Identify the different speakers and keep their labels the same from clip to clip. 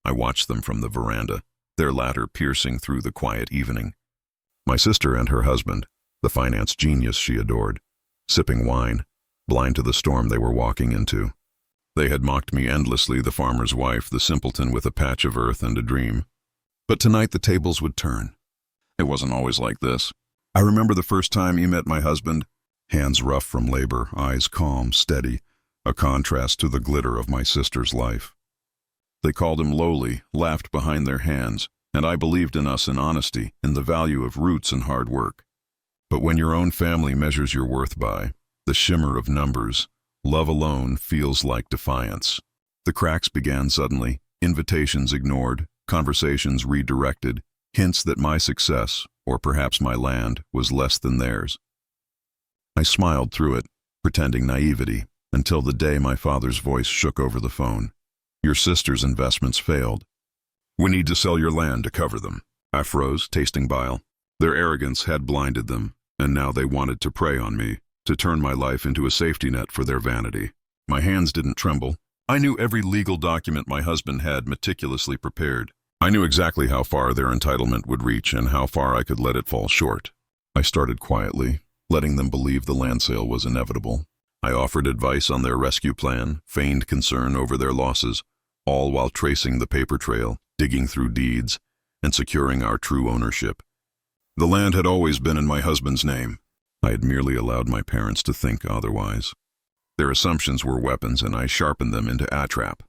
Speaker 1: I watched them from the veranda, their laughter piercing through the quiet evening. My sister and her husband, the finance genius she adored, sipping wine, blind to the storm they were walking into. They had mocked me endlessly, the farmer's wife, the simpleton with a patch of earth and a dream. But tonight the tables would turn. It wasn't always like this. I remember the first time he met my husband, hands rough from labor, eyes calm, steady, a contrast to the glitter of my sister's life. They called him lowly, laughed behind their hands, and I believed in us in honesty, in the value of roots and hard work. But when your own family measures your worth by the shimmer of numbers, love alone feels like defiance. The cracks began suddenly, invitations ignored, conversations redirected, hints that my success, or perhaps my land, was less than theirs. I smiled through it, pretending naivety, until the day my father's voice shook over the phone. Your sister's investments failed. We need to sell your land to cover them. I froze, tasting bile. Their arrogance had blinded them, and now they wanted to prey on me, to turn my life into a safety net for their vanity. My hands didn't tremble. I knew every legal document my husband had meticulously prepared. I knew exactly how far their entitlement would reach and how far I could let it fall short. I started quietly, letting them believe the land sale was inevitable. I offered advice on their rescue plan, feigned concern over their losses, all while tracing the paper trail, digging through deeds, and securing our true ownership. The land had always been in my husband's name. I had merely allowed my parents to think otherwise. Their assumptions were weapons, and I sharpened them into a trap.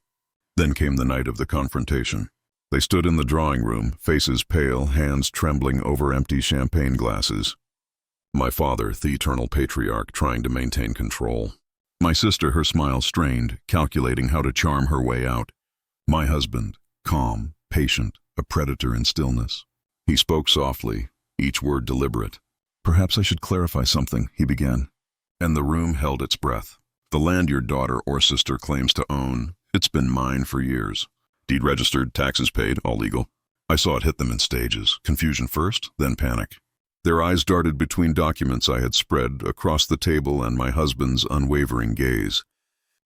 Speaker 1: Then came the night of the confrontation. They stood in the drawing room, faces pale, hands trembling over empty champagne glasses. My father, the eternal patriarch, trying to maintain control. My sister, her smile strained, calculating how to charm her way out. My husband, calm, patient, a predator in stillness. He spoke softly, each word deliberate. Perhaps I should clarify something, he began. And the room held its breath. The land your daughter or sister claims to own, it's been mine for years. Deed registered, taxes paid, all legal. I saw it hit them in stages, confusion first, then panic. Their eyes darted between documents I had spread across the table and my husband's unwavering gaze.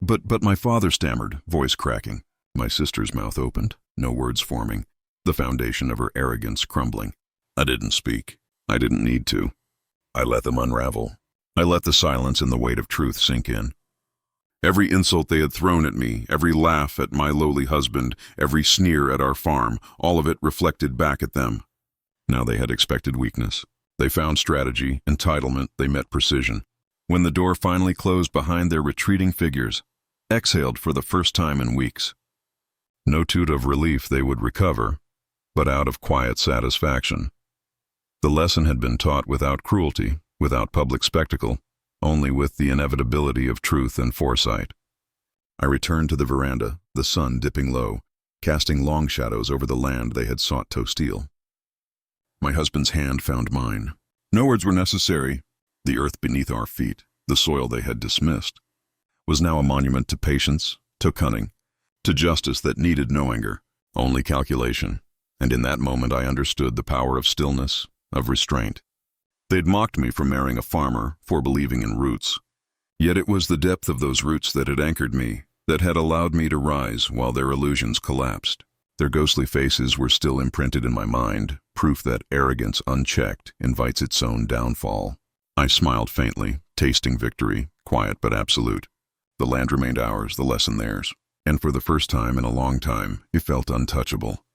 Speaker 1: But my father stammered, voice cracking. My sister's mouth opened, no words forming, the foundation of her arrogance crumbling. I didn't speak. I didn't need to. I let them unravel. I let the silence and the weight of truth sink in. Every insult they had thrown at me, every laugh at my lowly husband, every sneer at our farm, all of it reflected back at them. Now they had expected weakness. They found strategy, entitlement, they met precision. When the door finally closed behind their retreating figures, exhaled for the first time in weeks. No toot of relief they would recover, but out of quiet satisfaction. The lesson had been taught without cruelty, without public spectacle, only with the inevitability of truth and foresight. I returned to the veranda, the sun dipping low, casting long shadows over the land they had sought to steal. My husband's hand found mine. No words were necessary. The earth beneath our feet, the soil they had dismissed, was now a monument to patience, to cunning, to justice that needed no anger, only calculation. And in that moment I understood the power of stillness, of restraint. They'd mocked me for marrying a farmer, for believing in roots. Yet it was the depth of those roots that had anchored me, that had allowed me to rise while their illusions collapsed. Their ghostly faces were still imprinted in my mind, proof that arrogance unchecked invites its own downfall. I smiled faintly, tasting victory, quiet but absolute. The land remained ours, the lesson theirs. And for the first time in a long time, it felt untouchable.